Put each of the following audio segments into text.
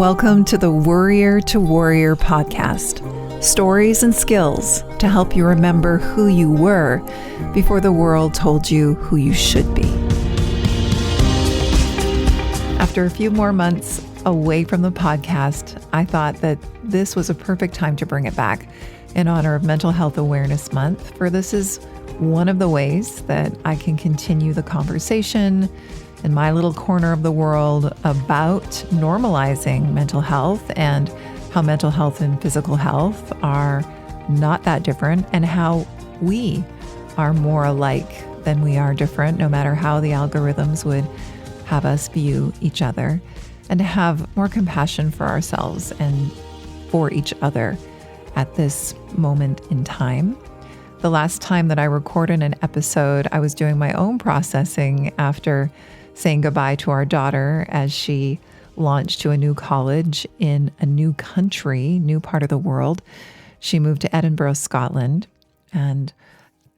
Welcome to the Worrier to Warrior podcast. Stories and skills to help you remember who you were before the world told you who you should be. After a few more months away from the podcast, I thought that this was a perfect time to bring it back in honor of Mental Health Awareness Month, for this is one of the ways that I can continue the conversation in my little corner of the world about normalizing mental health and how mental health and physical health are not that different, and how we are more alike than we are different, no matter how the algorithms would have us view each other, and to have more compassion for ourselves and for each other at this moment in time. The last time that I recorded an episode, I was doing my own processing after saying goodbye to our daughter as she launched to a new college in a new country, new part of the world. She moved to Edinburgh, Scotland. And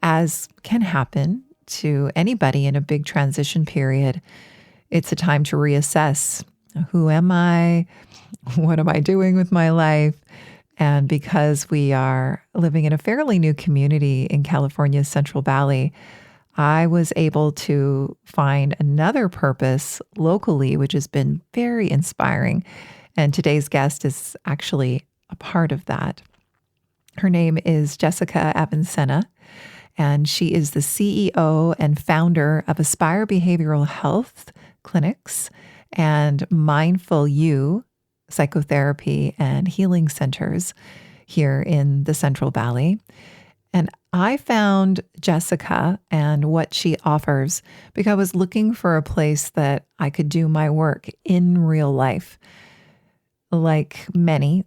as can happen to anybody in a big transition period, it's a time to reassess. Who am I? What am I doing with my life? And because we are living in a fairly new community in California's Central Valley, I was able to find another purpose locally, which has been very inspiring. And today's guest is actually a part of that. Her name is Yessica Avencena, and she is the CEO and founder of Aspire Behavioral Health Clinics and MindfulYou psychotherapy and healing centers here in the Central Valley. And I found Yessica and what she offers because I was looking for a place that I could do my work in real life. Like many,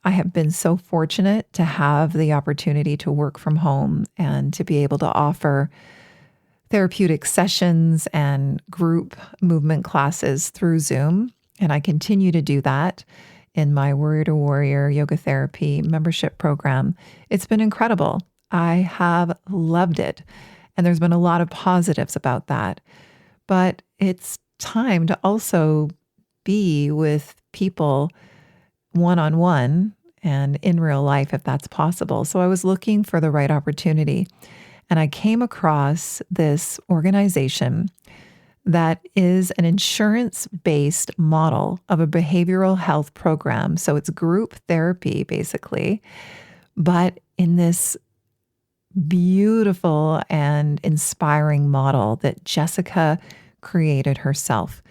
I have been so fortunate to have the opportunity to work from home and to be able to offer therapeutic sessions and group movement classes through Zoom. And I continue to do that in my Worrier to Warrior yoga therapy membership program. It's been incredible. I have loved it. And there's been a lot of positives about that. But it's time to also be with people one-on-one and in real life, if that's possible. So I was looking for the right opportunity. And I came across this organization that is an insurance-based model of a behavioral health program. So it's group therapy, basically, but in this beautiful and inspiring model that Yessica created herself.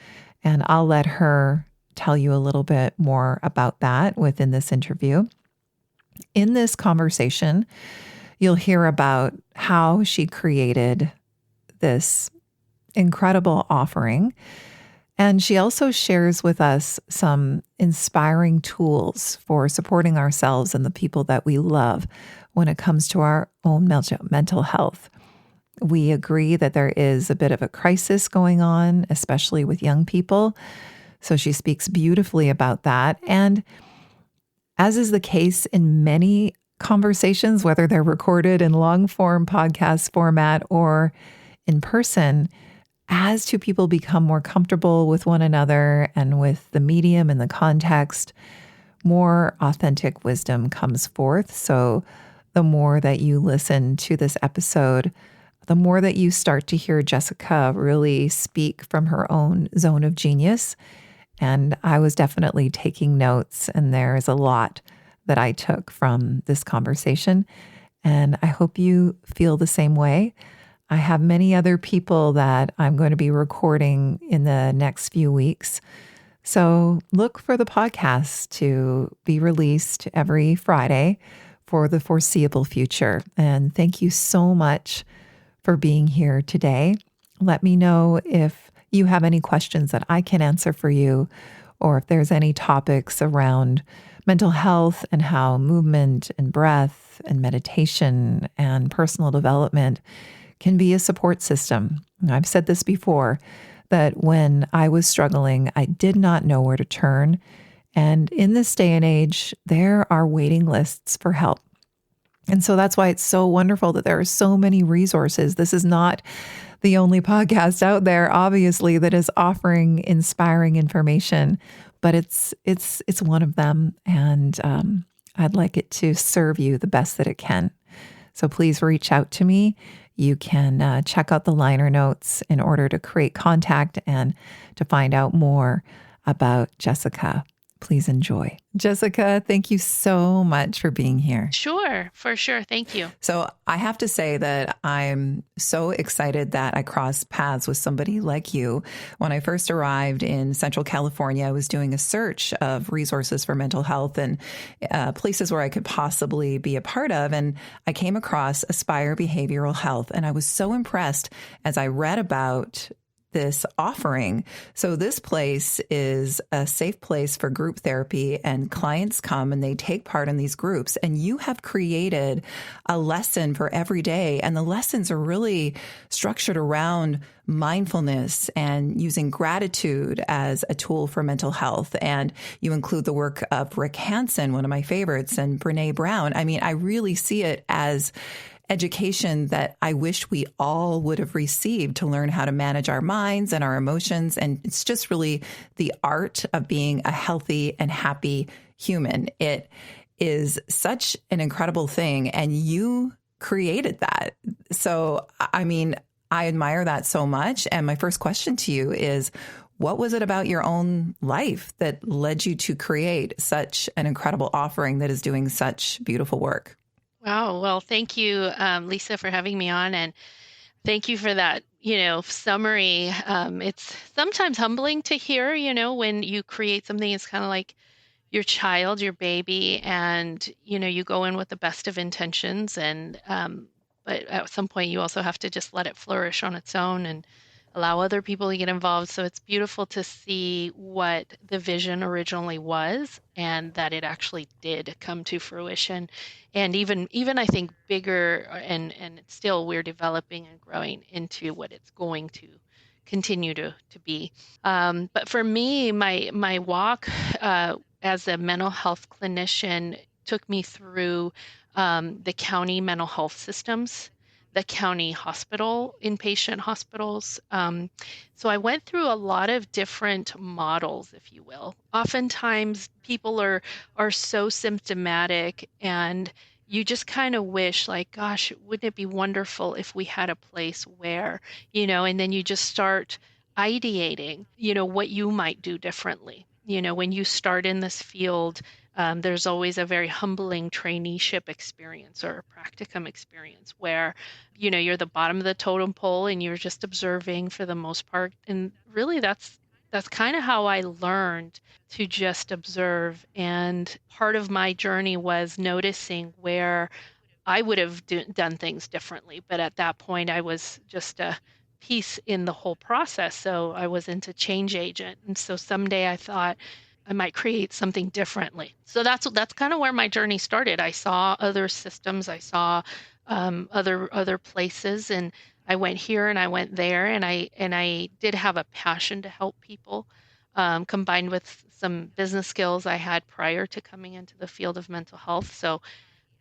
And I'll let her tell you a little bit more about that within this interview. In this conversation, you'll hear about how she created this incredible offering. And she also shares with us some inspiring tools for supporting ourselves and the people that we love when it comes to our own mental health. We agree that there is a bit of a crisis going on, especially with young people. So she speaks beautifully about that. And as is the case in many conversations, whether they're recorded in long form podcast format or in person, as two people become more comfortable with one another and with the medium and the context, more authentic wisdom comes forth. So the more that you listen to this episode, the more that you start to hear Yessica really speak from her own zone of genius. And I was definitely taking notes, and there is a lot that I took from this conversation. And I hope you feel the same way. I have many other people that I'm going to be recording in the next few weeks. So look for the podcast to be released every Friday for the foreseeable future. And thank you so much for being here today. Let me know if you have any questions that I can answer for you, or if there's any topics around mental health and how movement and breath and meditation and personal development can be a support system. I've said this before, that when I was struggling, I did not know where to turn. And in this day and age, there are waiting lists for help. And so that's why it's so wonderful that there are so many resources. This is not the only podcast out there, obviously, that is offering inspiring information, but it's one of them, and I'd like it to serve you the best that it can. So please reach out to me. You can check out the liner notes in order to create contact and to find out more about Yessica. Please enjoy. Yessica, thank you so much for being here. Sure, for sure. Thank you. So I have to say that I'm so excited that I crossed paths with somebody like you. When I first arrived in Central California, I was doing a search of resources for mental health and places where I could possibly be a part of. And I came across Aspire Behavioral Health. And I was so impressed as I read about this offering. So this place is a safe place for group therapy, and clients come and they take part in these groups, and you have created a lesson for every day. And the lessons are really structured around mindfulness and using gratitude as a tool for mental health. And you include the work of Rick Hansen, one of my favorites, and Brene Brown. I mean, I really see it as education that I wish we all would have received to learn how to manage our minds and our emotions. And it's just really the art of being a healthy and happy human. It is such an incredible thing. And you created that. So, I mean, I admire that so much. And my first question to you is, what was it about your own life that led you to create such an incredible offering that is doing such beautiful work? Wow. Well, thank you, Lisa, for having me on, and thank you for that, summary. It's sometimes humbling to hear, when you create something, it's kind of like your child, your baby, and, you go in with the best of intentions, and but at some point you also have to just let it flourish on its own and allow other people to get involved. So it's beautiful to see what the vision originally was and that it actually did come to fruition. And even I think bigger, and it's still, we're developing and growing into what it's going to continue to be. But for me, my walk as a mental health clinician took me through the county mental health systems, the county hospital, inpatient hospitals. So I went through a lot of different models, if you will. Oftentimes people are so symptomatic, and you just kind of wish, like, gosh, wouldn't it be wonderful if we had a place where, and then you just start ideating, what you might do differently. When you start in this field, there's always a very humbling traineeship experience or a practicum experience where, you're the bottom of the totem pole and you're just observing for the most part. And really that's kind of how I learned to just observe. And part of my journey was noticing where I would have done things differently. But at that point, I was just a piece in the whole process. So I wasn't a change agent. And so someday I thought I might create something differently. So that's kind of where my journey started. I saw other systems. I saw other places, and I went here and I went there, and I did have a passion to help people, combined with some business skills I had prior to coming into the field of mental health. So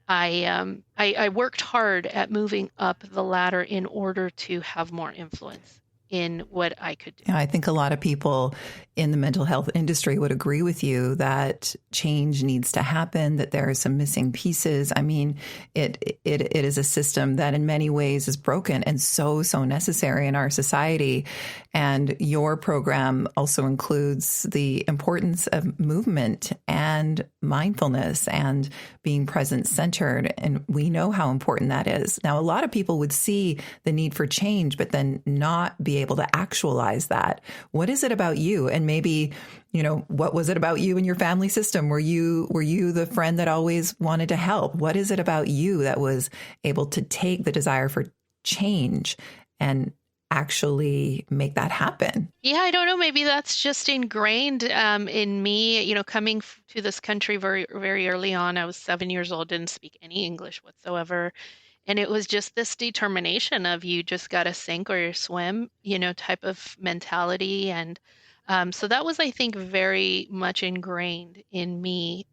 I worked hard at moving up the ladder in order to have more influence in what I could do. Yeah, I think a lot of people in the mental health industry would agree with you that change needs to happen, that there are some missing pieces. I mean, it is a system that in many ways is broken and so necessary in our society. And your program also includes the importance of movement and mindfulness and being present centered. And we know how important that is. Now, a lot of people would see the need for change, but then not be able to actualize that. What is it about you? And maybe, what was it about you and your family system? Were you the friend that always wanted to help? What is it about you that was able to take the desire for change and actually make that happen? Yeah, I don't know. Maybe that's just ingrained in me. Coming to this country very, very early on, I was 7 years old, didn't speak any English whatsoever. And it was just this determination of you just got to sink or you swim, type of mentality. And so that was, I think, very much ingrained in me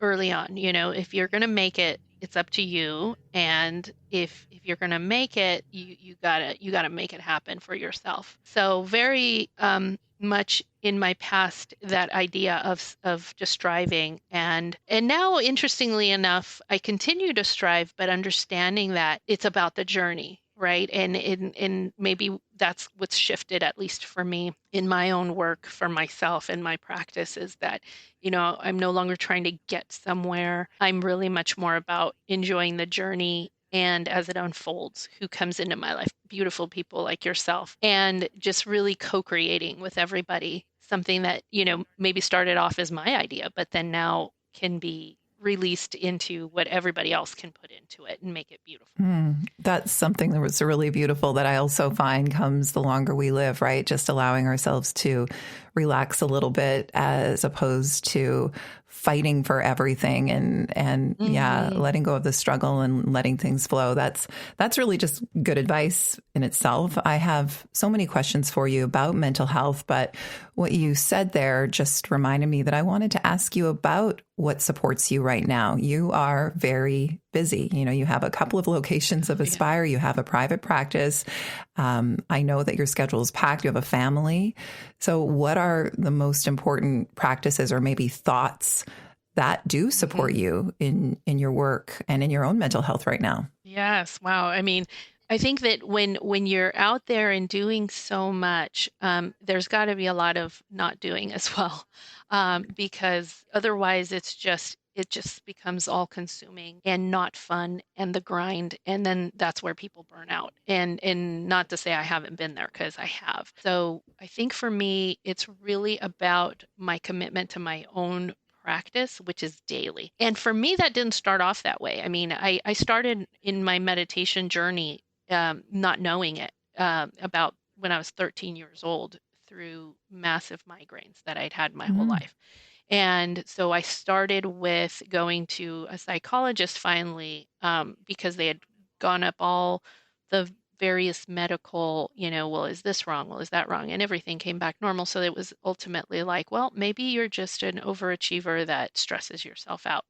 early on. If you're going to make it, it's up to you. And if you're going to make it, you gotta make it happen for yourself. So very much in my past that idea of just striving, and now, interestingly enough, I continue to strive, but understanding that it's about the journey, right? And maybe that's what's shifted, at least for me, in my own work for myself and my practice, is that, I'm no longer trying to get somewhere. I'm really much more about enjoying the journey, and as it unfolds, who comes into my life, beautiful people like yourself, and just really co-creating with everybody something that, maybe started off as my idea, but then now can be released into what everybody else can put into it and make it beautiful. That's something that was really beautiful that I also find comes the longer we live, right? Just allowing ourselves to relax a little bit as opposed to fighting for everything and yeah, letting go of the struggle and letting things flow. That's really just good advice in itself. I have so many questions for you about mental health, but what you said there just reminded me that I wanted to ask you about what supports you right now. You are very busy. You have a couple of locations of Aspire. You have a private practice. I know that your schedule is packed. You have a family. So what are the most important practices or maybe thoughts that do support you in your work and in your own mental health right now? Yes. Wow. I mean, I think that when you're out there and doing so much, there's got to be a lot of not doing as well, because otherwise it just becomes all consuming and not fun, and the grind, and then that's where people burn out. And not to say I haven't been there, because I have. So I think for me, it's really about my commitment to my own practice, which is daily. And for me, that didn't start off that way. I mean, I started in my meditation journey, not knowing it, about when I was 13 years old, through massive migraines that I'd had my whole life. And so I started with going to a psychologist finally, because they had gone up all the various medical, well, is this wrong? Well, is that wrong? And everything came back normal. So it was ultimately like, well, maybe you're just an overachiever that stresses yourself out.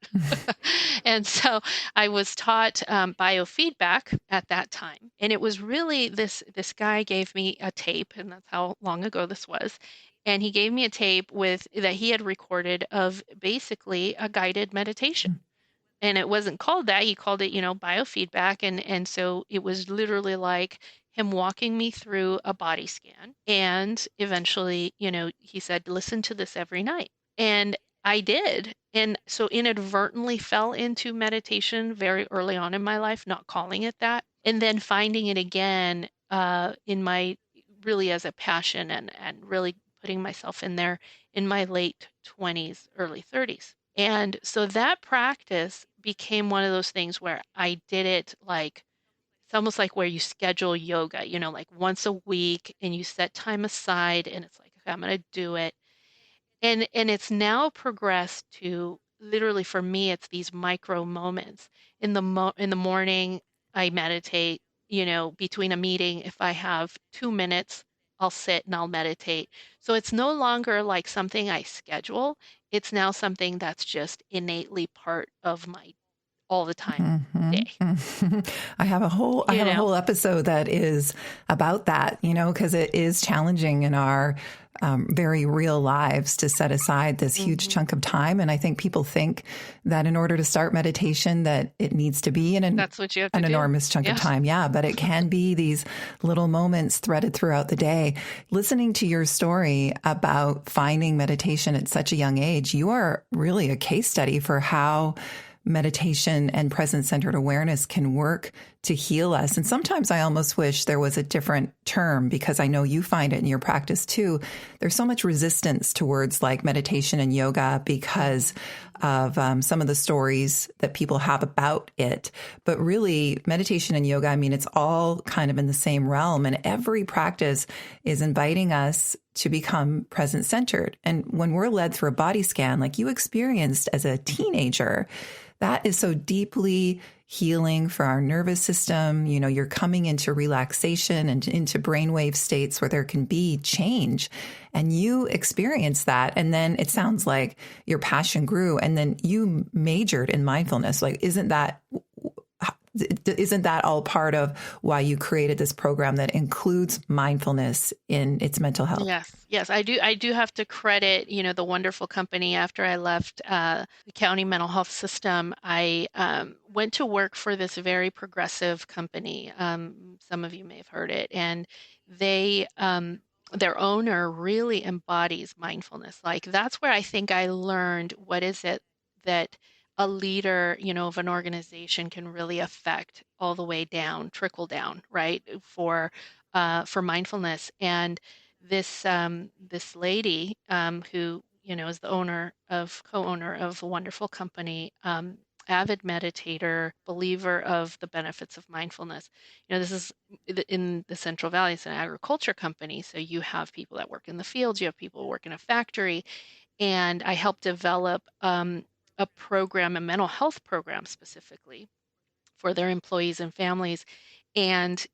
And so I was taught biofeedback at that time. And it was really this guy gave me a tape, and that's how long ago this was. And he gave me a tape that he had recorded of basically a guided meditation. And it wasn't called that. He called it, biofeedback. And so it was literally like him walking me through a body scan. And eventually, he said, listen to this every night. And I did. And so inadvertently fell into meditation very early on in my life, not calling it that. And then finding it again, in my really as a passion, and really putting myself in there in my late 20s, early 30s. And so that practice became one of those things where I did it like, it's almost like where you schedule yoga, like once a week, and you set time aside, and it's like, okay, I'm going to do it. And it's now progressed to, literally for me, it's these micro moments. In the morning, I meditate, between a meeting, if I have 2 minutes, I'll sit and I'll meditate. So it's no longer like something I schedule. It's now something that's just innately part of my all the time day. I have a whole episode that is about that, because it is challenging in our very real lives to set aside this huge chunk of time. And I think people think that in order to start meditation, that it needs to be that's what you have to an do. Enormous chunk of time. Yeah, but it can be these little moments threaded throughout the day. Listening to your story about finding meditation at such a young age, you are really a case study for how meditation and present-centered awareness can work to heal us. And sometimes I almost wish there was a different term, because I know you find it in your practice too. There's so much resistance towards like meditation and yoga because of some of the stories that people have about it. But really, meditation and yoga, I mean, it's all kind of in the same realm. And every practice is inviting us to become present-centered. And when we're led through a body scan, like you experienced as a teenager, that is so deeply healing for our nervous system. You're coming into relaxation and into brainwave states where there can be change. And you experience that. And then it sounds like your passion grew, and then you majored in mindfulness. Like, isn't that Isn't that all part of why you created this program that includes mindfulness in its mental health? Yes, I do. I do have to credit, the wonderful company. After I left the county mental health system, I went to work for this very progressive company. Some of you may have heard it, and their owner really embodies mindfulness. Like that's where I think I learned what is it that a leader, of an organization can really affect all the way down, trickle down, right? For mindfulness. And this lady who is the co-owner of a wonderful company, avid meditator, believer of the benefits of mindfulness. This is in the Central Valley. It's an agriculture company, so you have people that work in the fields, you have people who work in a factory, and I helped develop a program, a mental health program specifically for their employees and families. And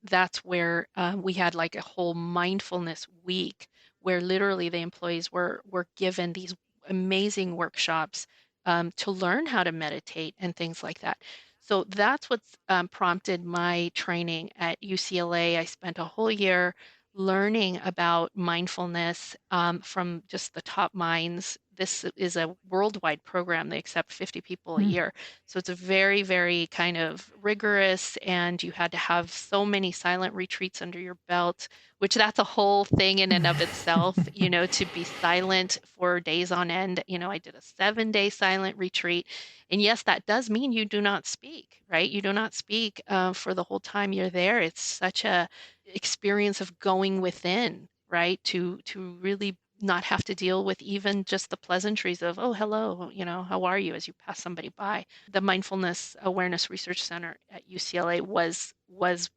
that's where we had like a whole mindfulness week where literally the employees were given these amazing workshops to learn how to meditate and things like that. So that's what's prompted my training at UCLA. I spent a whole year learning about mindfulness from just the top minds. This is a worldwide program. They accept 50 people a year. So it's a very, very kind of rigorous, and you had to have so many silent retreats under your belt, which that's a whole thing in and of itself, to be silent for days on end. I did a 7-day silent retreat. And yes, that does mean you do not speak, right? You do not speak for the whole time you're there. It's such a experience of going within, right? To really not have to deal with even just the pleasantries of, oh, hello, how are you, as you pass somebody by. The Mindfulness Awareness Research Center at UCLA was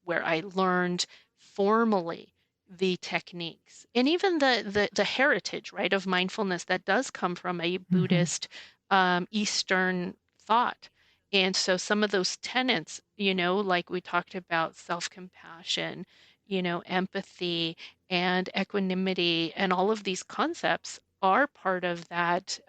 where I learned formally the techniques and even the heritage, right, of mindfulness that does come from a Buddhist Eastern thought. And so some of those tenets, like we talked about self-compassion, empathy and equanimity, and all of these concepts are part of that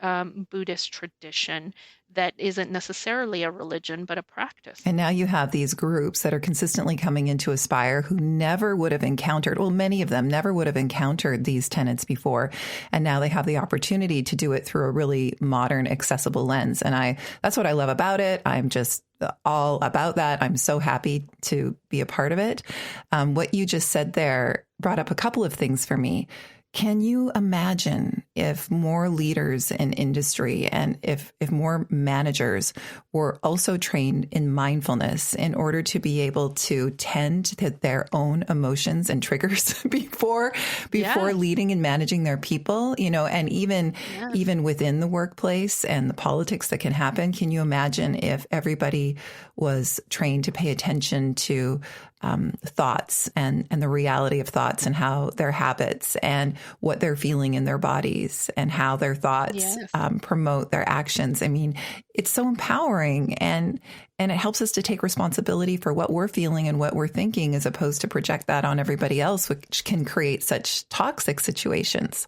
Buddhist tradition that isn't necessarily a religion, but a practice. And now you have these groups that are consistently coming into Aspire who never would have encountered, well, many of them never would have encountered these tenets before. And now they have the opportunity to do it through a really modern, accessible lens. And that's what I love about it. I'm just all about that. I'm so happy to be a part of it. What you just said there brought up a couple of things for me. Can you imagine if more leaders in industry and if more managers were also trained in mindfulness in order to be able to tend to their own emotions and triggers before leading and managing their people, and even within the workplace and the politics that can happen? Can you imagine if everybody was trained to pay attention to thoughts and the reality of thoughts and how their habits and what they're feeling in their bodies and how their thoughts promote their actions? I mean, it's so empowering and it helps us to take responsibility for what we're feeling and what we're thinking as opposed to project that on everybody else, which can create such toxic situations.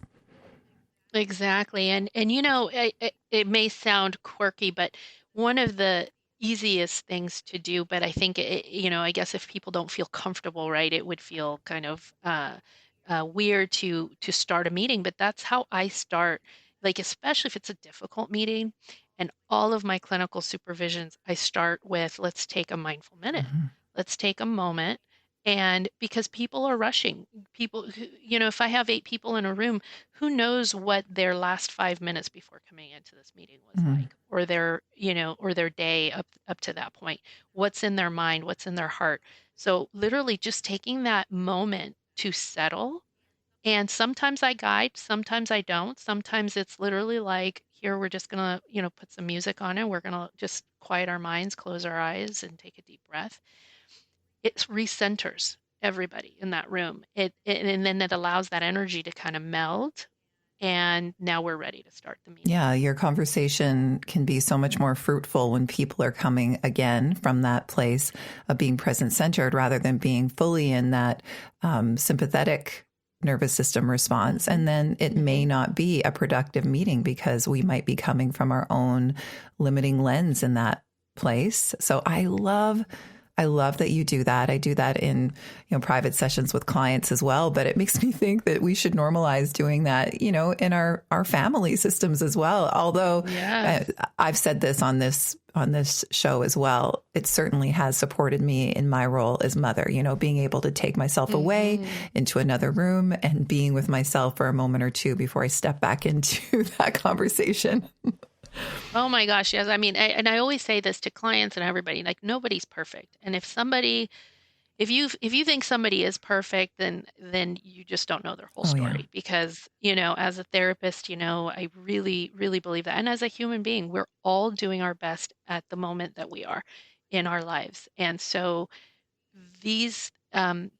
Exactly. And it may sound quirky, but one of the easiest things to do, but I think I guess if people don't feel comfortable, right, it would feel kind of weird to start a meeting, but that's how I start, like, especially if it's a difficult meeting. And all of my clinical supervisions, I start with, let's take a mindful minute. Let's take a moment. And because people are rushing, people who, if I have 8 people in a room, who knows what their last 5 minutes before coming into this meeting was like, or their day up to that point, what's in their mind, what's in their heart. So literally just taking that moment to settle. And sometimes I guide, sometimes I don't. Sometimes it's literally like, here, we're just going to, put some music on it. We're going to just quiet our minds, close our eyes, and take a deep breath. It recenters everybody in that room. And then it allows that energy to kind of meld. And now we're ready to start the meeting. Yeah, your conversation can be so much more fruitful when people are coming again from that place of being present-centered rather than being fully in that sympathetic nervous system response. And then it may not be a productive meeting because we might be coming from our own limiting lens in that place. So I love that you do that. I do that in, private sessions with clients as well. But it makes me think that we should normalize doing that, in our family systems as well. Although Yes. I've said this on this show as well, it certainly has supported me in my role as mother, being able to take myself away into another room and being with myself for a moment or two before I step back into that conversation. Oh my gosh, yes. I mean, I always say this to clients and everybody, like nobody's perfect. And if you think somebody is perfect, then you just don't know their whole Oh, yeah. story. Because, as a therapist, I really, really believe that. And as a human being, we're all doing our best at the moment that we are in our lives. And so these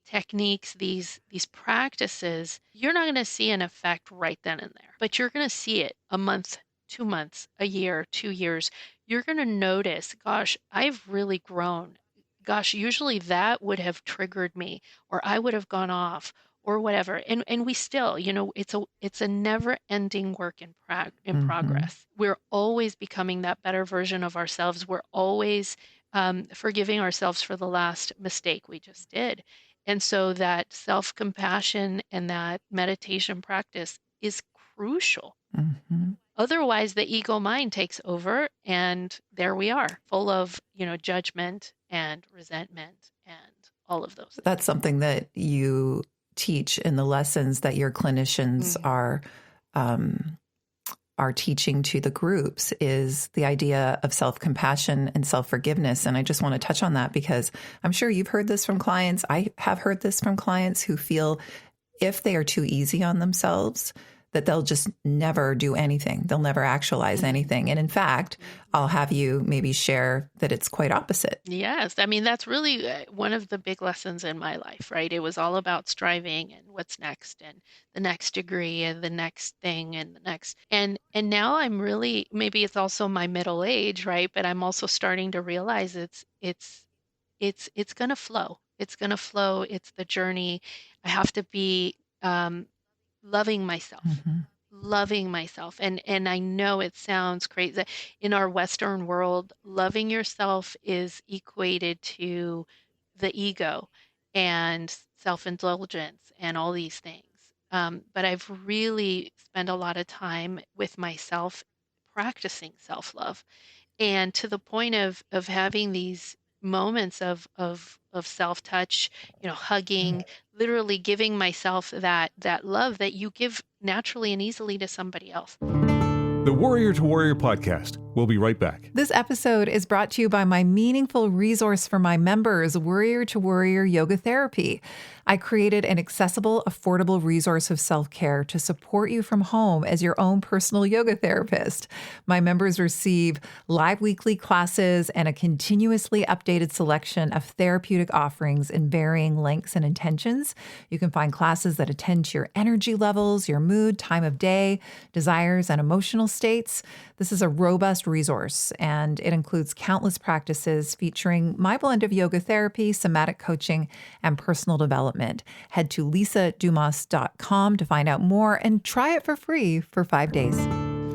techniques, these practices, you're not going to see an effect right then and there, but you're going to see it a month, 2 months, a year, 2 years. You're going to notice, gosh, I've really grown. Gosh, usually that would have triggered me, or I would have gone off, or whatever. And we still, it's a never-ending work in progress. We're always becoming that better version of ourselves. We're always forgiving ourselves for the last mistake we just did. And so that self-compassion and that meditation practice is crucial. Otherwise, the ego mind takes over, and there we are, full of, judgment and resentment and all of those things. That's something that you teach in the lessons that your clinicians are teaching to the groups, is the idea of self-compassion and self-forgiveness. And I just want to touch on that because I'm sure you've heard this from clients. I have heard this from clients who feel if they are too easy on themselves, that they'll just never do anything. They'll never actualize anything. And in fact, I'll have you maybe share that it's quite opposite. Yes. I mean, that's really one of the big lessons in my life, right? It was all about striving and what's next and the next degree and the next thing and the next. And now I'm really, maybe it's also my middle age, right? But I'm also starting to realize it's going to flow. It's going to flow. It's the journey. I have to be loving myself. Loving myself. And I know it sounds crazy. In our Western world, loving yourself is equated to the ego and self-indulgence and all these things. But I've really spent a lot of time with myself practicing self-love, and to the point of having these moments of self-touch, hugging, literally giving myself that love that you give naturally and easily to somebody else. The Worrier to Worrier podcast. We'll be right back. This episode is brought to you by my meaningful resource for my members, Worrier to Worrier Yoga Therapy. I created an accessible, affordable resource of self-care to support you from home as your own personal yoga therapist. My members receive live weekly classes and a continuously updated selection of therapeutic offerings in varying lengths and intentions. You can find classes that attend to your energy levels, your mood, time of day, desires, and emotional states. This is a robust resource, and it includes countless practices featuring my blend of yoga therapy, somatic coaching, and personal development. Head to lisadumas.com to find out more and try it for free for 5 days.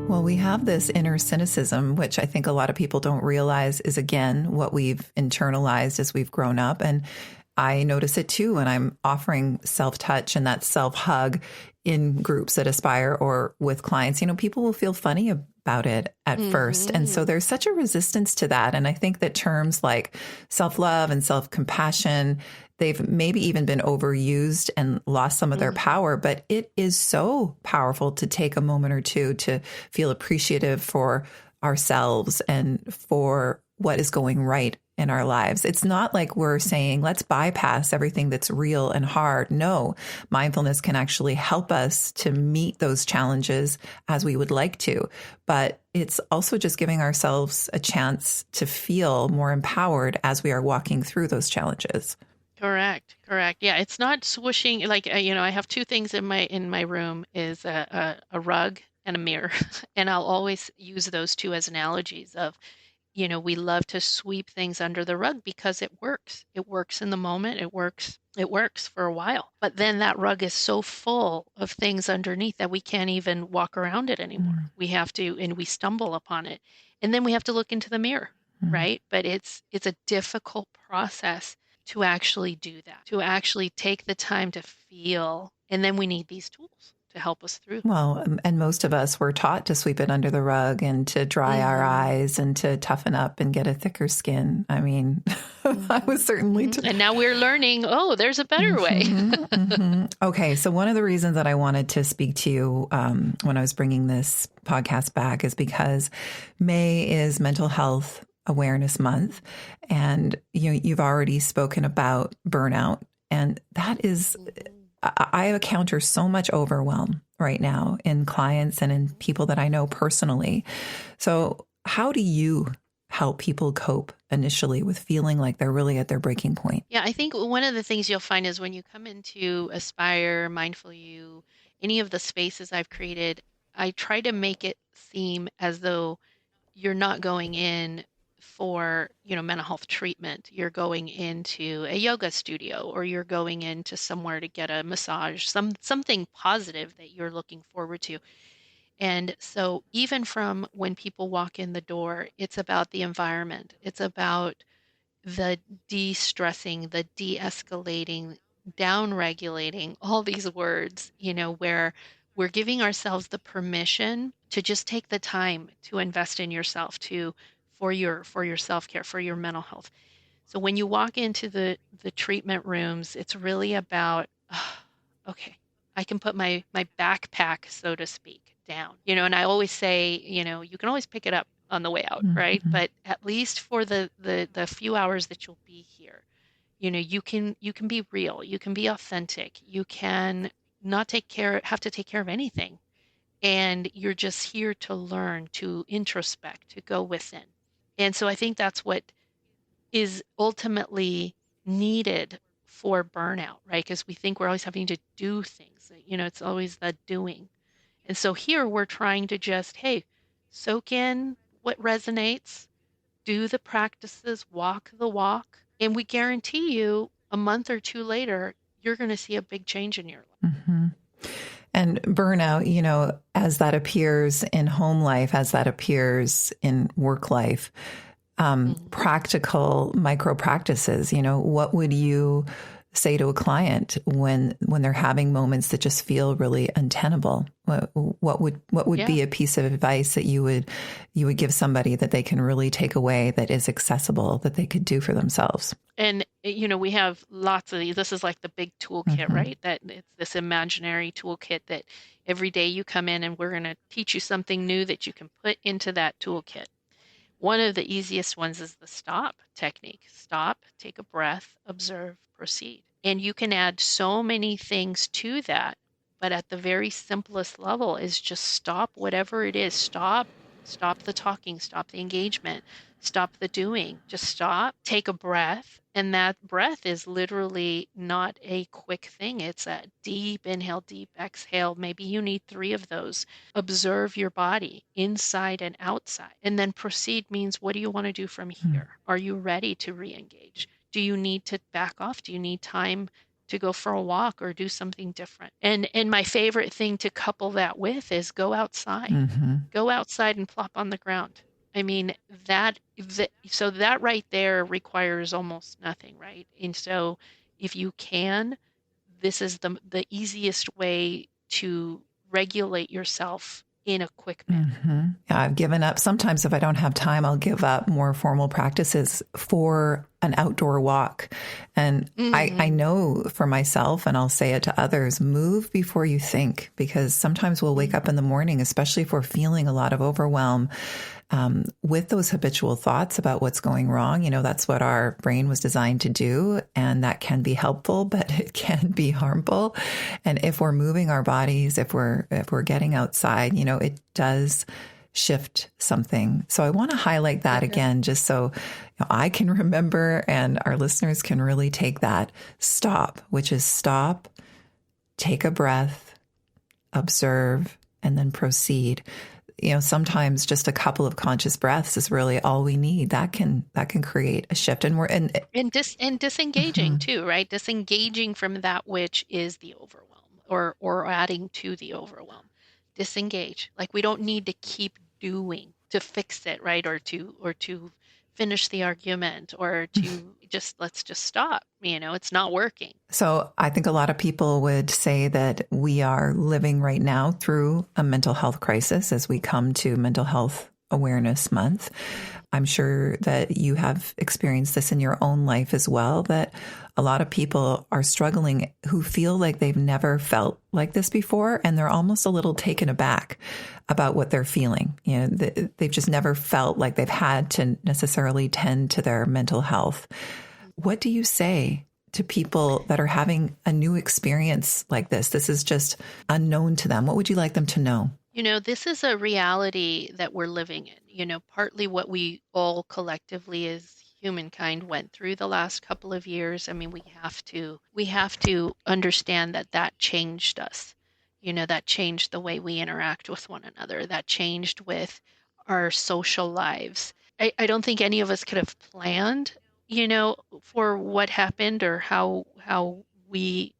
Well, we have this inner cynicism, which I think a lot of people don't realize is, again, what we've internalized as we've grown up. And I notice it too when I'm offering self-touch and that self-hug in groups at Aspire or with clients. People will feel funny about it at first. And so there's such a resistance to that. And I think that terms like self-love and self-compassion, they've maybe even been overused and lost some of their power, but it is so powerful to take a moment or two to feel appreciative for ourselves and for what is going right in our lives. It's not like we're saying, let's bypass everything that's real and hard. No, mindfulness can actually help us to meet those challenges as we would like to. But it's also just giving ourselves a chance to feel more empowered as we are walking through those challenges. Correct. Yeah, it's not swooshing. Like, I have two things in my room, is a rug and a mirror. And I'll always use those two as analogies of, we love to sweep things under the rug because it works. It works in the moment. It works for a while. But then that rug is so full of things underneath that we can't even walk around it anymore. We have to, and we stumble upon it. And then we have to look into the mirror right? But it's a difficult process to actually do that, to actually take the time to feel. And then we need these tools to help us through. Well, and most of us were taught to sweep it under the rug and to dry our eyes and to toughen up and get a thicker skin. I mean, I was certainly. And now we're learning, oh, there's a better way. Okay. So one of the reasons that I wanted to speak to you when I was bringing this podcast back is because May is Mental Health Awareness Month. And you've already spoken about burnout. And that is, I encounter so much overwhelm right now in clients and in people that I know personally. So how do you help people cope initially with feeling like they're really at their breaking point? Yeah, I think one of the things you'll find is when you come into Aspire, MindfulYou, any of the spaces I've created, I try to make it seem as though you're not going in for, mental health treatment. You're going into a yoga studio, or you're going into somewhere to get a massage, something positive that you're looking forward to. And so even from when people walk in the door, it's about the environment. It's about the de-stressing, the de-escalating, down-regulating, all these words, where we're giving ourselves the permission to just take the time to invest in yourself, for your self-care, for your mental health. So when you walk into the treatment rooms, it's really about, okay, I can put my backpack, so to speak, down. And I always say, you can always pick it up on the way out, right? But at least for the few hours that you'll be here, you can be real, you can be authentic, you can not have to take care of anything. And you're just here to learn, to introspect, to go within. And so I think that's what is ultimately needed for burnout, right? Because we think we're always having to do things, it's always the doing. And so here we're trying to just, hey, soak in what resonates, do the practices, walk the walk, and we guarantee you a month or two later, you're going to see a big change in your life. And burnout, as that appears in home life, as that appears in work life, practical micro practices, what would you say to a client when they're having moments that just feel really untenable? What would be a piece of advice that you would give somebody that they can really take away, that is accessible, that they could do for themselves? And, we have lots of these. This is like the big toolkit, right? That it's this imaginary toolkit that every day you come in and we're going to teach you something new that you can put into that toolkit. One of the easiest ones is the stop technique. Stop, take a breath, observe, proceed. And you can add so many things to that, but at the very simplest level is just stop whatever it is. Stop the talking, stop the engagement, stop the doing. Just stop, take a breath. And that breath is literally not a quick thing. It's a deep inhale, deep exhale. Maybe you need 3 of those. Observe your body inside and outside. And then proceed means, what do you want to do from here? Are you ready to re-engage? Do you need to back off? Do you need time to go for a walk or do something different? And my favorite thing to couple that with is go outside. Go outside and plop on the ground. I mean, so that right there requires almost nothing, right? And so if you can, this is the easiest way to regulate yourself in a quick manner. Yeah, I've given up. Sometimes if I don't have time, I'll give up more formal practices for an outdoor walk. And I know for myself, and I'll say it to others, move before you think, because sometimes we'll wake up in the morning, especially if we're feeling a lot of overwhelm, with those habitual thoughts about what's going wrong. That's what our brain was designed to do. And that can be helpful, but it can be harmful. And if we're moving our bodies, if we're getting outside, it does shift something. So I want to highlight that again, just so I can remember and our listeners can really take that stop, which is stop, take a breath, observe, and then proceed. Sometimes just a couple of conscious breaths is really all we need. That can create a shift. And disengaging too, right? Disengaging from that which is the overwhelm, or adding to the overwhelm. Disengage. Like, we don't need to keep doing to fix it, right? Or to finish the argument or to let's just stop. It's not working. So I think a lot of people would say that we are living right now through a mental health crisis as we come to Mental Health Awareness Month. I'm sure that you have experienced this in your own life as well, that a lot of people are struggling who feel like they've never felt like this before, and they're almost a little taken aback about what they're feeling. They've just never felt like they've had to necessarily tend to their mental health. What do you say to people that are having a new experience like this? This is just unknown to them. What would you like them to know? This is a reality that we're living in. Partly what we all collectively as humankind went through the last couple of years. I mean, we have to understand that changed us. That changed the way we interact with one another. That changed with our social lives. I don't think any of us could have planned, for what happened or how we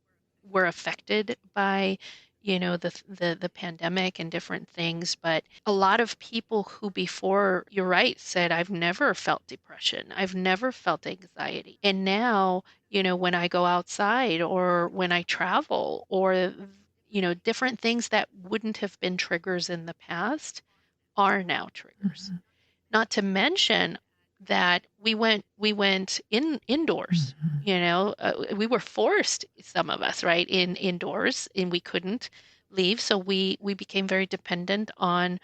were affected by the pandemic and different things. But a lot of people who before, you're right, said, I've never felt depression. I've never felt anxiety. And now, when I go outside or when I travel or, different things that wouldn't have been triggers in the past are now triggers. Mm-hmm. Not to mention that we went indoors. We were forced, some of us, right, indoors, and we couldn't leave. So we became very dependent on,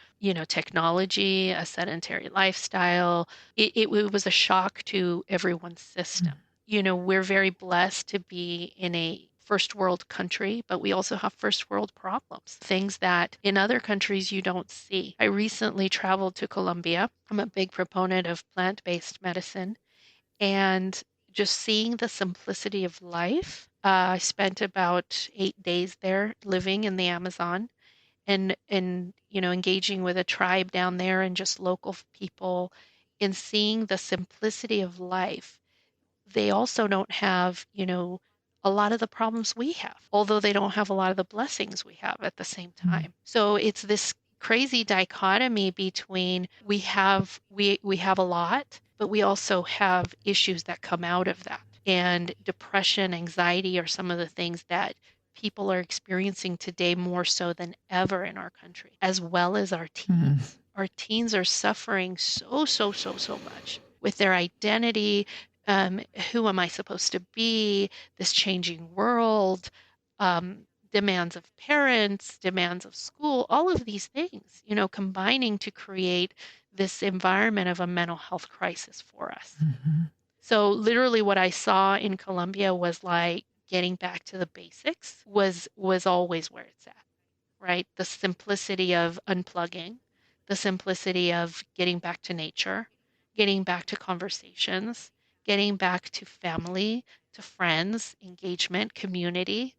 technology, a sedentary lifestyle. It was a shock to everyone's system. We're very blessed to be in a first world country, but we also have first world problems, things that in other countries you don't see. I recently traveled to Colombia. I'm a big proponent of plant-based medicine, and just seeing the simplicity of life. I spent about 8 days there living in the Amazon and engaging with a tribe down there and just local people and seeing the simplicity of life. They also don't have, a lot of the problems we have, although they don't have a lot of the blessings we have at the same time. So it's this crazy dichotomy between we have a lot, but we also have issues that come out of that. And depression, anxiety are some of the things that people are experiencing today more so than ever in our country, as well as our teens. Our teens are suffering so much with their identity. Who am I supposed to be? This changing world, demands of parents, demands of school, all of these things, combining to create this environment of a mental health crisis for us. So literally what I saw in Colombia was like getting back to the basics was always where it's at, right? The simplicity of unplugging, the simplicity of getting back to nature, getting back to conversations, getting back to family, to friends, engagement, community,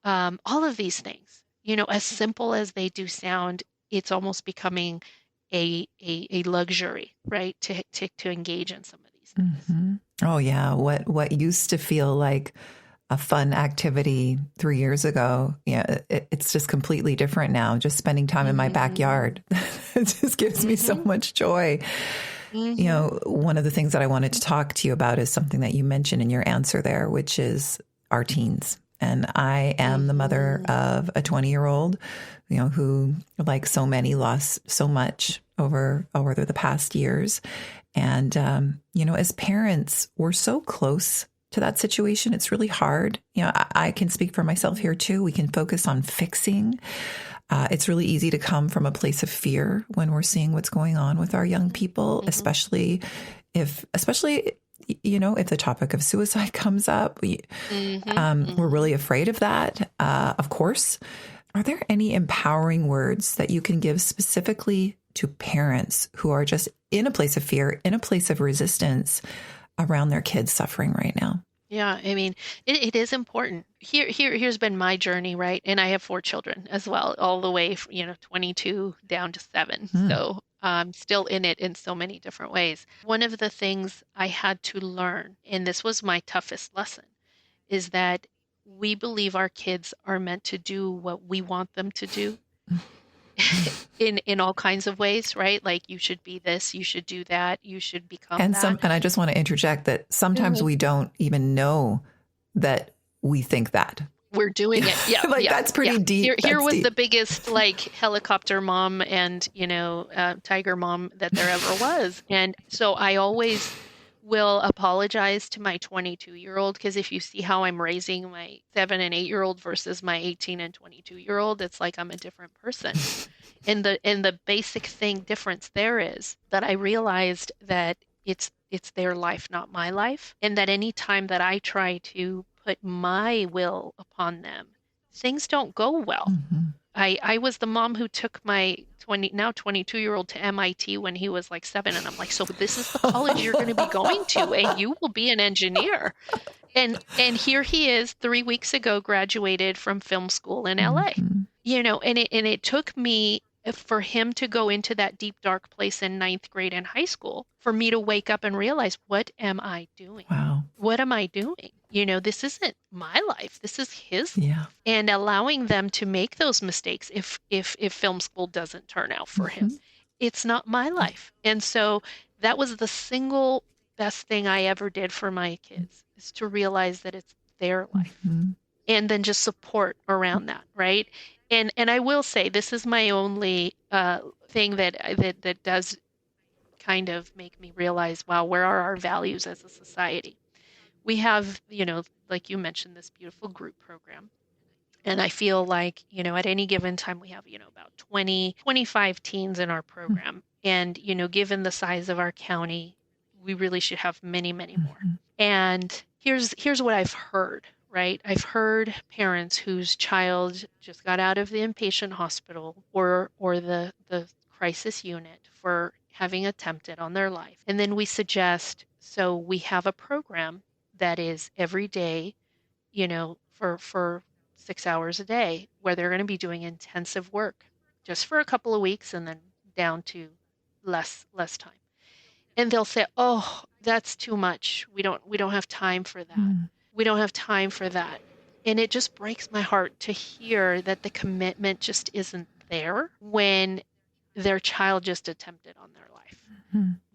all of these things. As simple as they do sound, it's almost becoming a luxury, right? To engage in some of these things. Oh yeah. What used to feel like a fun activity 3 years ago, it's just completely different now. Just spending time in my backyard, it just gives me so much joy. One of the things that I wanted to talk to you about is something that you mentioned in your answer there, which is our teens. And I am the mother of a 20-year-old, who, like so many, lost so much over the past years. And, as parents, we're so close to that situation. It's really hard. I can speak for myself here too. We can focus on fixing. It's really easy to come from a place of fear when we're seeing what's going on with our young people, especially if the topic of suicide comes up. We're really afraid of that. Of course. Are there any empowering words that you can give specifically to parents who are just in a place of fear, in a place of resistance around their kids suffering right now? Yeah, I mean, it is important. Here's been my journey, right? And I have 4 children as well, all the way, 22 down to 7. So I'm still in it in so many different ways. One of the things I had to learn, and this was my toughest lesson, is that we believe our kids are meant to do what we want them to do. in all kinds of ways, right? Like you should be this, you should do that, you should become that. And I just want to interject that sometimes we don't even know that we think that. We're doing it. Yeah. Like that's pretty deep. Here was deep. the biggest like helicopter mom and, tiger mom that there ever was. And so I always will apologize to my 22-year-old, because if you see how I'm raising my 7 and 8-year-old versus my 18 and 22-year-old, it's like I'm a different person. And the basic difference there is that I realized that it's their life, not my life, and that any time that I try to put my will upon them, things don't go well. Mm-hmm. I was the mom who took my 22-year-old to MIT when he was like 7, and I'm like, so this is the college you're going to be going to, and you will be an engineer. And here he is 3 weeks ago, graduated from film school in LA. Mm-hmm. And it took me for him to go into that deep, dark place in 9th grade and high school, for me to wake up and realize, what am I doing? Wow. What am I doing? This isn't my life. This is his Yeah. life. And allowing them to make those mistakes if film school doesn't turn out for him. It's not my life. And so that was the single best thing I ever did for my kids, is to realize that it's their life. Mm-hmm. And then just support around that, right? And I will say, this is my only thing that does kind of make me realize, wow, where are our values as a society? We have, like you mentioned, this beautiful group program. And I feel like, at any given time, we have, about 25 teens in our program. And, given the size of our county, we really should have many, many more. And here's what I've heard, right? I've heard parents whose child just got out of the inpatient hospital or the crisis unit for having attempted on their life. And then we suggest, so we have a program that is every day, for 6 hours a day, where they're going to be doing intensive work just for a couple of weeks and then down to less time. And they'll say, oh, that's too much. We don't have time for that. We don't have time for that. And it just breaks my heart to hear that the commitment just isn't there when their child just attempted on their life.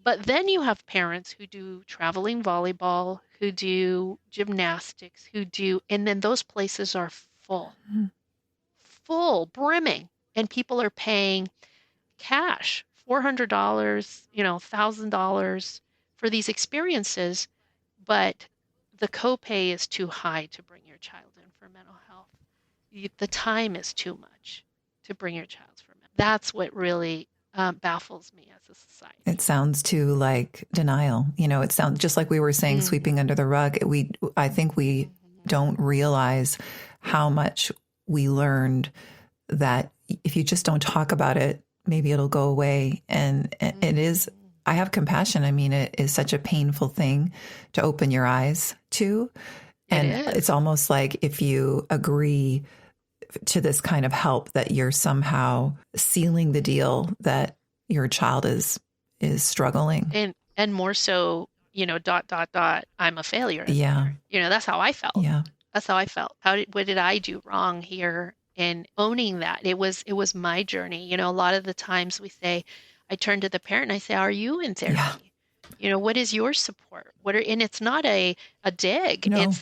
But then you have parents who do traveling volleyball, who do gymnastics, and then those places are full, brimming, and people are paying cash, $400, $1,000 for these experiences, but the copay is too high to bring your child in for mental health. The time is too much to bring your child for mental health. That's what really baffles me as a society. It sounds too like denial. It sounds just like we were saying, sweeping under the rug. I think we don't realize how much we learned that if you just don't talk about it, maybe it'll go away. And it is, I have compassion. I mean, it is such a painful thing to open your eyes to. And it's almost like if you agree to this kind of help, that you're somehow sealing the deal that your child is struggling. And more so, I'm a failure. Yeah. That's how I felt. Yeah. That's how I felt. What did I do wrong here? And owning that, it was my journey. A lot of the times I turn to the parent and I say, are you in therapy? Yeah. What is your support? And it's not a dig. No. It's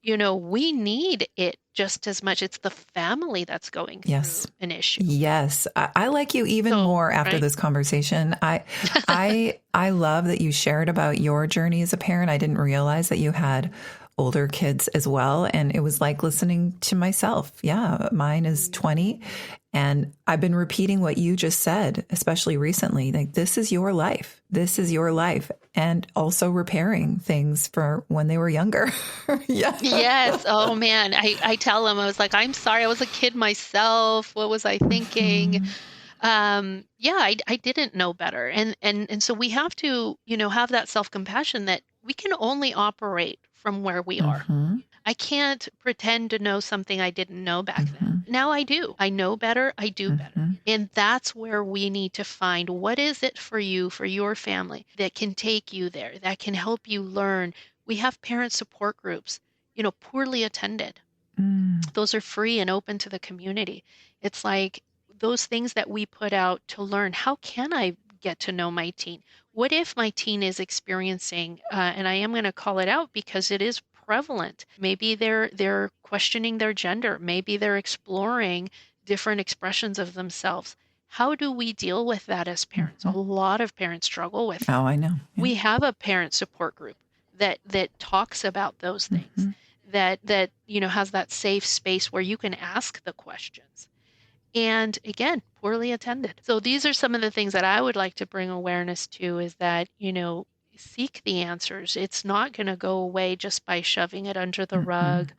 we need it just as much. It's the family that's going through an issue. Yes. I like you even more after this conversation. I love that you shared about your journey as a parent. I didn't realize that you had older kids as well. And it was like listening to myself. Yeah. Mine is 20. And I've been repeating what you just said, especially recently. Like, this is your life. This is your life. And also repairing things for when they were younger. Yeah. Yes. Oh, man. I tell them, I was like, I'm sorry. I was a kid myself. What was I thinking? I didn't know better. And so we have to, have that self-compassion that we can only operate from where we are. I can't pretend to know something I didn't know back then. Now I do. I know better. I do better. And that's where we need to find, what is it for you, for your family, that can take you there, that can help you learn. We have parent support groups, poorly attended. Those are free and open to the community. It's like those things that we put out to learn, how can I get to know my teen? What if my teen is experiencing, and I am going to call it out because it is prevalent. Maybe they're questioning their gender. Maybe they're exploring different expressions of themselves. How do we deal with that as parents? A lot of parents struggle with that. Oh, I know. Yeah. We have a parent support group that talks about those things, that has that safe space where you can ask the questions. And again, poorly attended. So these are some of the things that I would like to bring awareness to, is that, seek the answers. It's not going to go away just by shoving it under the rug.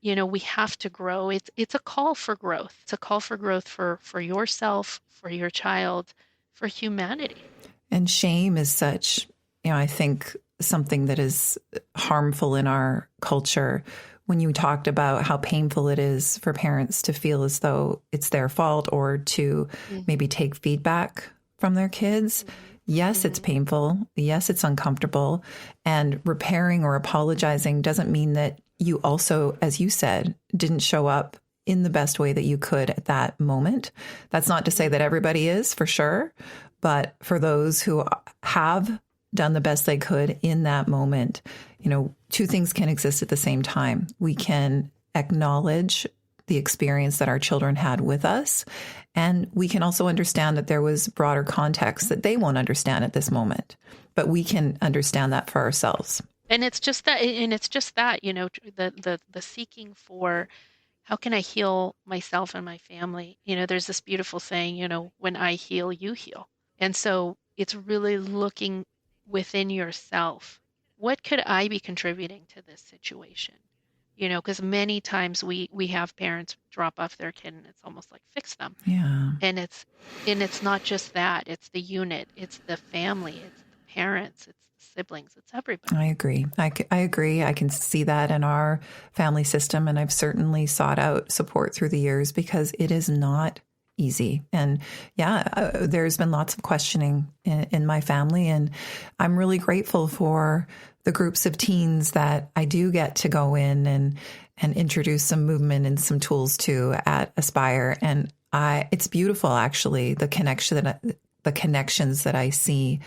We have to grow. It's a call for growth. It's a call for growth for yourself, for your child, for humanity. And shame is such, I think, something that is harmful in our culture. When you talked about how painful it is for parents to feel as though it's their fault, or to maybe take feedback from their kids. Yes, it's painful. Yes, it's uncomfortable. And repairing or apologizing doesn't mean that you also, as you said, didn't show up in the best way that you could at that moment. That's not to say that everybody is, for sure. But for those who have done the best they could in that moment, two things can exist at the same time. We can acknowledge the experience that our children had with us, and we can also understand that there was broader context that they won't understand at this moment, but we can understand that for ourselves. And it's just that, the seeking for, how can I heal myself and my family? There's this beautiful saying, when I heal, you heal. And so it's really looking within yourself. What could I be contributing to this situation? Because many times we have parents drop off their kid and it's almost like fix them. Yeah. And it's not just that. It's the unit. It's the family. It's the parents. It's the siblings. It's everybody. I agree. I agree. I can see that in our family system. And I've certainly sought out support through the years because it is not easy. And there's been lots of questioning in my family. And I'm really grateful for the groups of teens that I do get to go in and introduce some movement and some tools to at Aspire. And it's beautiful, actually, the connections that I see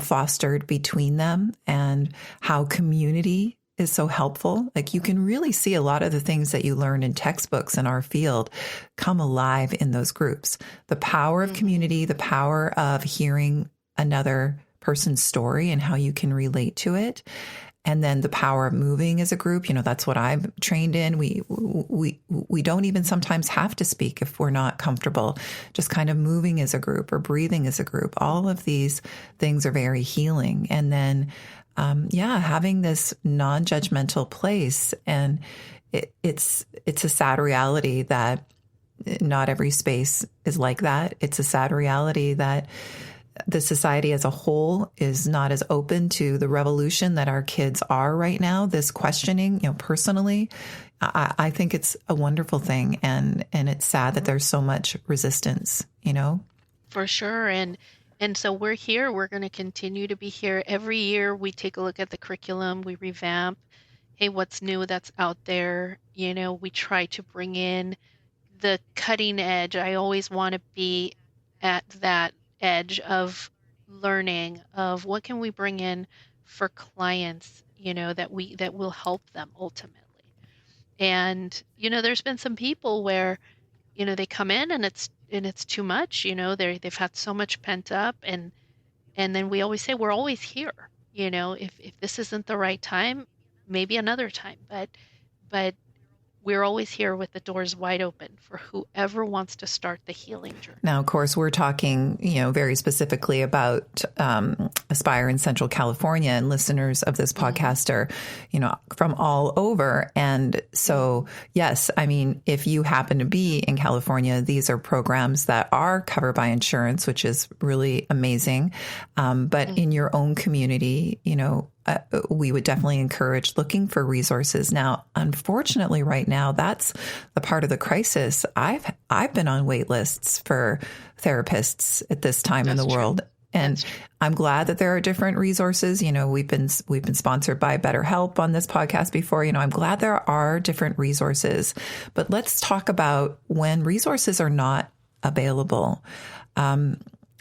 fostered between them, and how community is so helpful. Like, you can really see a lot of the things that you learn in textbooks in our field come alive in those groups. The power of community, the power of hearing another person's story and how you can relate to it. And then the power of moving as a group. That's what I've trained in. We don't even sometimes have to speak if we're not comfortable, just kind of moving as a group or breathing as a group. All of these things are very healing. And then, having this non-judgmental place. And it's a sad reality that not every space is like that. It's a sad reality that the society as a whole is not as open to the revolution that our kids are right now. This questioning, personally, I think it's a wonderful thing. And it's sad that there's so much resistance, For sure. And so we're here. We're going to continue to be here. Every year we take a look at the curriculum, we revamp. Hey, what's new that's out there? We try to bring in the cutting edge. I always want to be at that edge of learning, of what can we bring in for clients, that will help them ultimately. And, there's been some people where, they come in and it's too much, they've had so much pent up, and then we always say, we're always here. If this isn't the right time, maybe another time, but we're always here with the doors wide open for whoever wants to start the healing journey. Now, of course, we're talking, very specifically about Aspire in Central California, and listeners of this podcast are, from all over. And so, yes, I mean, if you happen to be in California, these are programs that are covered by insurance, which is really amazing. But in your own community, we would definitely encourage looking for resources. Now, unfortunately, right now, that's the part of the crisis. I've been on wait lists for therapists at this time in the world. And I'm glad that there are different resources. We've been sponsored by BetterHelp on this podcast before. I'm glad there are different resources. But let's talk about when resources are not available,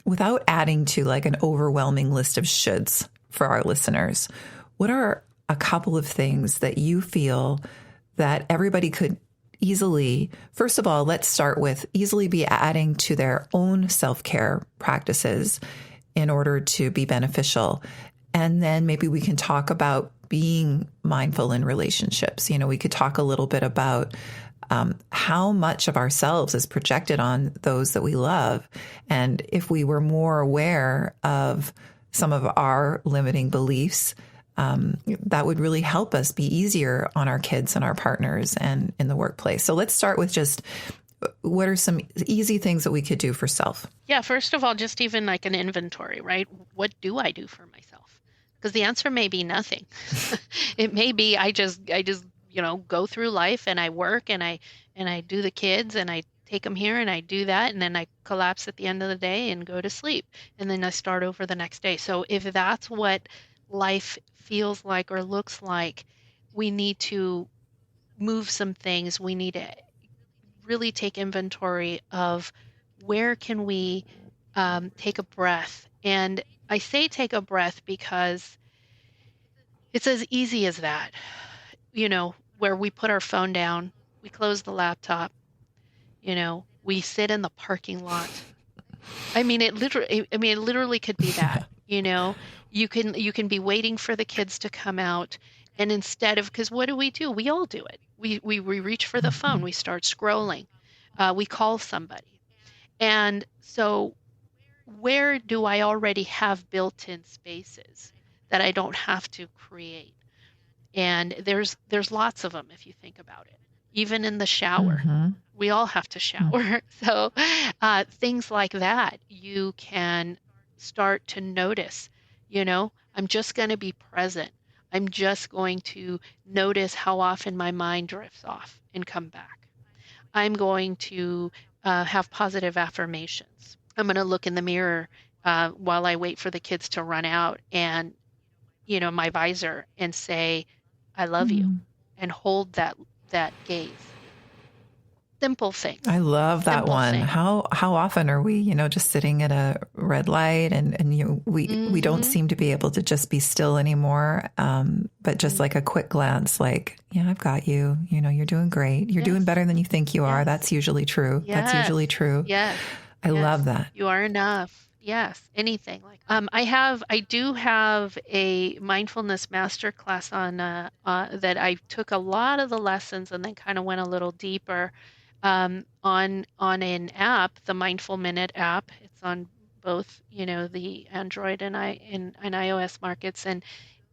without adding to like an overwhelming list of shoulds for our listeners. What are a couple of things that you feel that everybody could easily, first of all, let's start with easily be adding to their own self-care practices in order to be beneficial? And then maybe we can talk about being mindful in relationships. We could talk a little bit about how much of ourselves is projected on those that we love. And if we were more aware of some of our limiting beliefs, that would really help us be easier on our kids and our partners and in the workplace. So let's start with just what are some easy things that we could do for self? Yeah, first of all, just even like an inventory, right? What do I do for myself? Because the answer may be nothing. It may be I just go through life and I work and I do the kids and I take them here and I do that, and then I collapse at the end of the day and go to sleep, and then I start over the next day. So if that's what life feels like or looks like, we need to move some things. We need to really take inventory of where can we take a breath. And I say take a breath because it's as easy as that, where we put our phone down, we close the laptop, we sit in the parking lot. It literally could be that. You can be waiting for the kids to come out, and instead of, because what do? We all do it. We reach for the phone, we start scrolling, we call somebody. And so where do I already have built-in spaces that I don't have to create? And there's lots of them if you think about it. Even in the shower, we all have to shower. So things like that, you can start to notice, I'm just going to be present. I'm just going to notice how often my mind drifts off and come back. I'm going to have positive affirmations. I'm going to look in the mirror while I wait for the kids to run out and, my visor, and say, I love you, and hold that gaze. Simple things. I love that one. Thing. How often are we, just sitting at a red light and we don't seem to be able to just be still anymore. But just like a quick glance, like, yeah, I've got you, you're doing great. You're doing better than you think you are. That's usually true. Yes. That's usually true. Yes. I love that. You are enough. Yes. Anything like I do have a mindfulness masterclass on that I took a lot of the lessons and then kind of went a little deeper on an app, the Mindful Minute app. It's on both, the Android and iOS markets, and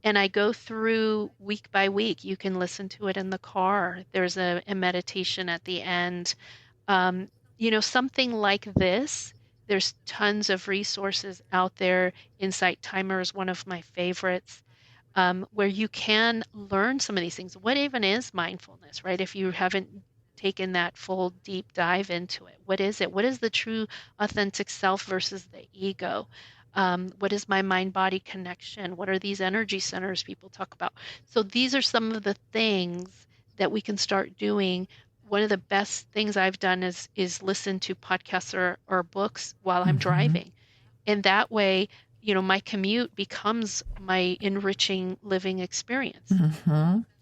I go through week by week. You can listen to it in the car. There's a meditation at the end. Something like this. There's tons of resources out there. Insight Timer is one of my favorites, where you can learn some of these things. What even is mindfulness, right? If you haven't taken that full deep dive into it, what is it? What is the true authentic self versus the ego? What is my mind-body connection? What are these energy centers people talk about? So these are some of the things that we can start doing. One of the best things I've done is listen to podcasts or books while I'm driving. And that way, my commute becomes my enriching living experience.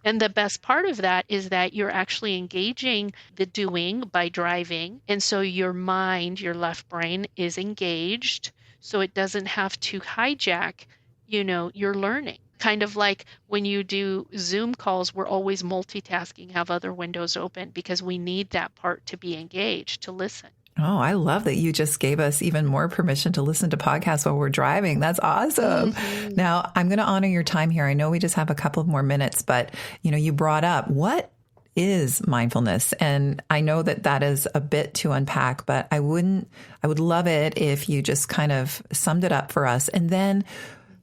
And the best part of that is that you're actually engaging the doing by driving. And so your mind, your left brain, is engaged. So it doesn't have to hijack, your learning. Kind of like when you do Zoom calls, we're always multitasking, have other windows open, because we need that part to be engaged, to listen. Oh, I love that you just gave us even more permission to listen to podcasts while we're driving. That's awesome. Now, I'm going to honor your time here. I know we just have a couple more minutes, but, you brought up what is mindfulness. And I know that is a bit to unpack, but I would love it if you just kind of summed it up for us. And then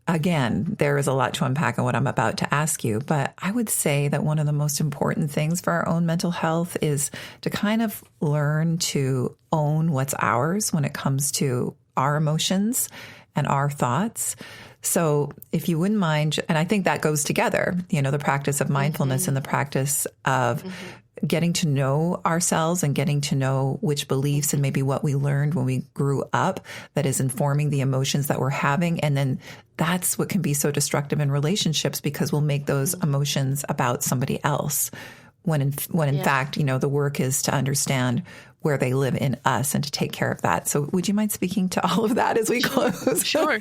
again, there is a lot to unpack in what I'm about to ask you, but I would say that one of the most important things for our own mental health is to kind of learn to own what's ours when it comes to our emotions. and our thoughts. So if you wouldn't mind, and I think that goes together, the practice of mindfulness and the practice of getting to know ourselves and getting to know which beliefs and maybe what we learned when we grew up that is informing the emotions that we're having. And then that's what can be so destructive in relationships, because we'll make those emotions about somebody else when in fact, the work is to understand where they live in us and to take care of that. So would you mind speaking to all of that as we close? Sure.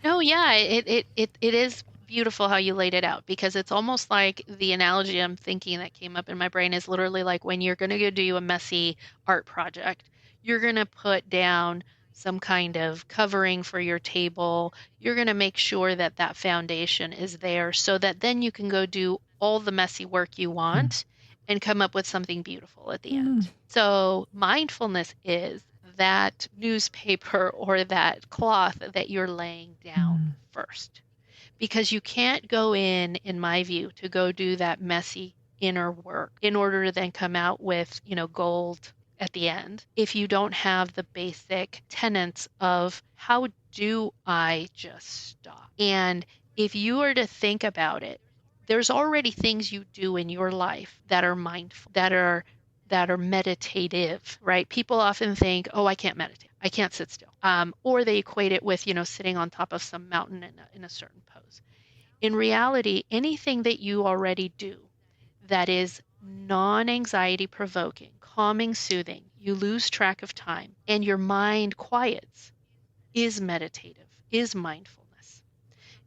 No, yeah, it is beautiful how you laid it out, because it's almost like the analogy I'm thinking that came up in my brain is literally like when you're going to go do a messy art project, you're going to put down some kind of covering for your table. You're going to make sure that that foundation is there so that then you can go do all the messy work you want and come up with something beautiful at the end. So mindfulness is that newspaper or that cloth that you're laying down first. Because you can't go in my view, to go do that messy inner work in order to then come out with, gold at the end, if you don't have the basic tenets of how do I just stop? And if you were to think about it, there's already things you do in your life that are mindful, that are meditative, right? People often think, oh, I can't meditate. I can't sit still. Or they equate it with, sitting on top of some mountain in a certain pose. In reality, anything that you already do that is non-anxiety provoking, calming, soothing, you lose track of time, and your mind quiets, is meditative, is mindfulness.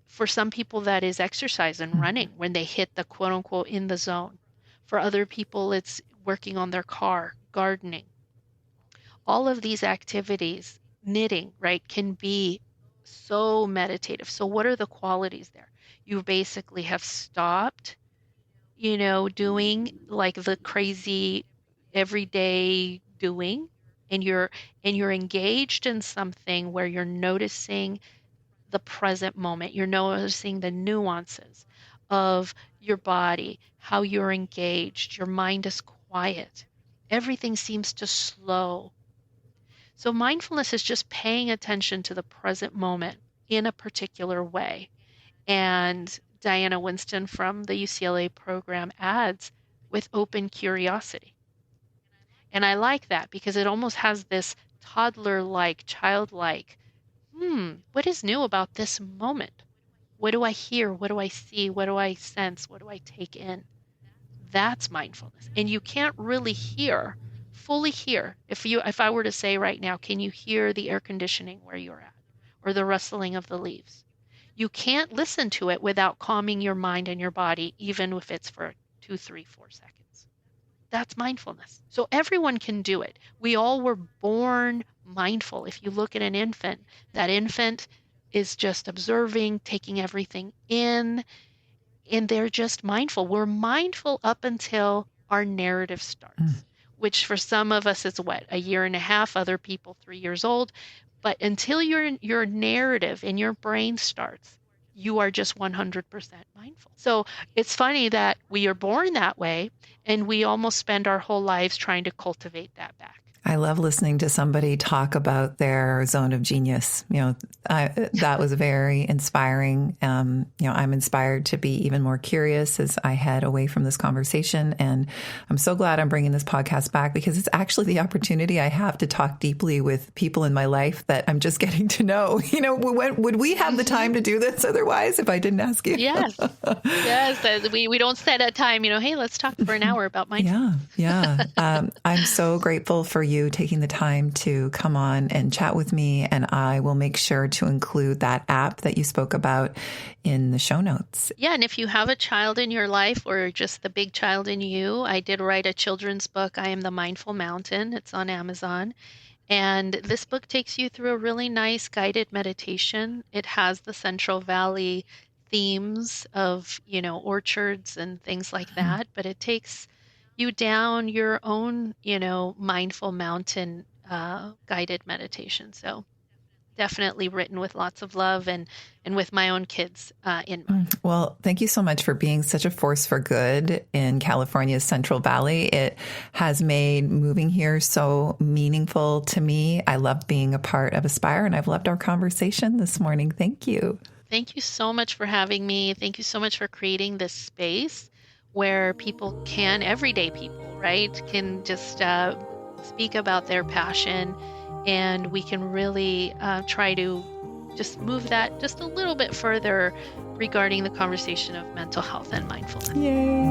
For some people, that is exercise and running when they hit the quote unquote in the zone. For other people, it's working on their car, gardening. All of these activities, knitting, right, can be so meditative. So what are the qualities there? You basically have stopped, doing like the crazy everyday doing, and you're engaged in something where you're noticing the present moment. You're noticing the nuances of your body, how you're engaged. Your mind is quiet. Everything seems to slow. So mindfulness is just paying attention to the present moment in a particular way. And Diana Winston from the UCLA program adds with open curiosity. And I like that because it almost has this toddler-like, childlike, what is new about this moment? What do I hear? What do I see? What do I sense? What do I take in? That's mindfulness. And you can't really fully hear. If I were to say right now, can you hear the air conditioning where you're at, or the rustling of the leaves? You can't listen to it without calming your mind and your body, even if it's for 2, 3, 4 seconds. That's mindfulness. So everyone can do it. We all were born mindful. If you look at an infant, that infant is just observing, taking everything in, and they're just mindful. We're mindful up until our narrative starts, which for some of us is a year and a half, other people 3 years old. But until your narrative in your brain starts, you are just 100% mindful. So it's funny that we are born that way, and we almost spend our whole lives trying to cultivate that back. I love listening to somebody talk about their zone of genius. That was very inspiring. I'm inspired to be even more curious as I head away from this conversation. And I'm so glad I'm bringing this podcast back, because it's actually the opportunity I have to talk deeply with people in my life that I'm just getting to know. Would we have the time to do this otherwise if I didn't ask you? Yes. We don't set a time, hey, let's talk for an hour about mindfulness. Yeah. I'm so grateful for you taking the time to come on and chat with me. And I will make sure to include that app that you spoke about in the show notes. Yeah. And if you have a child in your life, or just the big child in you, I did write a children's book, I Am the Mindful Mountain. It's on Amazon. And this book takes you through a really nice guided meditation. It has the Central Valley themes of, orchards and things like that, but it takes you down your own, mindful mountain guided meditation. So definitely written with lots of love and with my own kids in mind. Well, thank you so much for being such a force for good in California's Central Valley. It has made moving here so meaningful to me. I love being a part of Aspire, and I've loved our conversation this morning. Thank you. Thank you so much for having me. Thank you so much for creating this space where people can, everyday people, right, can just speak about their passion, and we can really try to just move that just a little bit further regarding the conversation of mental health and mindfulness. Yay.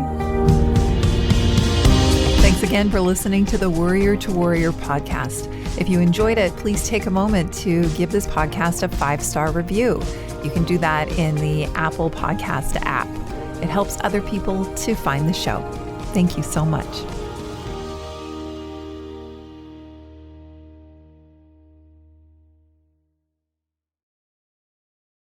Thanks again for listening to the Worrier to Warrior podcast. If you enjoyed it, please take a moment to give this podcast a 5-star review. You can do that in the Apple Podcast app. It helps other people to find the show. Thank you so much.